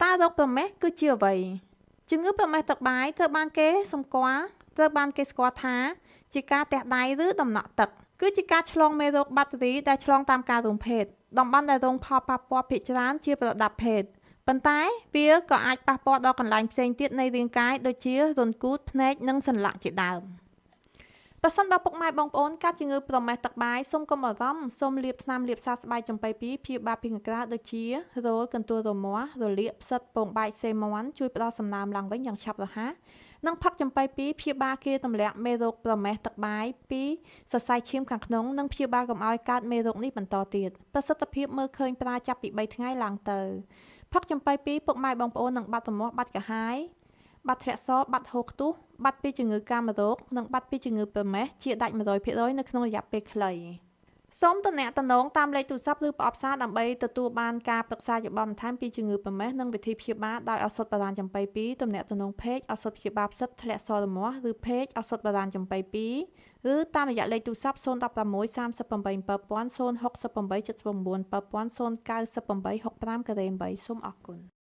តើរោគប្រមេះគឺជាអ្វីជំងឺប្រមេះទឹកបាយត្រូវបានគេស្គាល់ថាជាការទះដៃឬដំណក់ទឹកគឺជាការឆ្លងមេរោគបាក់តេរីដែលឆ្លងតាមការរួមភេទតំបន់ដែលរងផលប៉ះពាល់ភាគច្រើនជាប្រដាប់ភេទប៉ុន្តែវាក៏អាចប៉ះពាល់ដល់កន្លែងផ្សេងទៀតនៃរាងកាយដូចជារន្ធគូតភ្នែកនិងសន្លាក់ជាដើមប្រសិនបើពុកម៉ែបងប្អូនកើតជំងឺប្រមេះទឹកបាយសូមកុំបារម្ភសូមលាបថ្នាំលាបសាស្បែកចំប៉ីពីរព្យាបាលពីខាងក្រៅដូចជារោលកន្ទួលរមាស់រលាកផ្សិតពងបែកសេមាន់ជួយផ្ដល់សំណើមឡើងវិញយ៉ាងឆាប់រហ័សនិងផឹកចំប៉ីពីរព្យាបាលគេទម្លាក់មេរោគប្រមេះទឹកបាយពីសរសៃឈាមខាងក្នុងនិងព្យាបាលកុំឲ្យកើតមេរោគនេះបន្តទៀតប្រសិទ្ធភាពមើលឃើញប្រើចាប់ពី3ថ្ងៃឡើងទៅផឹកចំប៉ីពីរពុកម៉ែបងប្អូននឹងបាត់រមាស់បាត់កាហាយបាត់ធ្លាក់សបាត់ហូរខ្ទុះបាត់ពីជំងឺកាមរោគនិងបាត់ពីជំងឺប្រមេះជាដាច់ 100% នៅក្នុងរយៈពេលខ្លីសូមទំនាក់ទំនងតាមលេខទូរស័ព្ទឬប្រអប់សារដើម្បីទទួលបានការប្រឹក្សាយោបល់បន្ថែមពីជំងឺប្រមេះនិងវិធីព្យាបាលដោយឱសថបារាណចំប៉ីពីរទំនាក់ទំនងពេកឱសថព្យាបាលផ្សិតធ្លាក់សរមាស់ឬពេកឱសថបារាណចំប៉ីពីរឬតាមរយៈលេខទូរស័ព្ទ016 38 7000 068 79 7000 098 65 8 សូមអរគុណ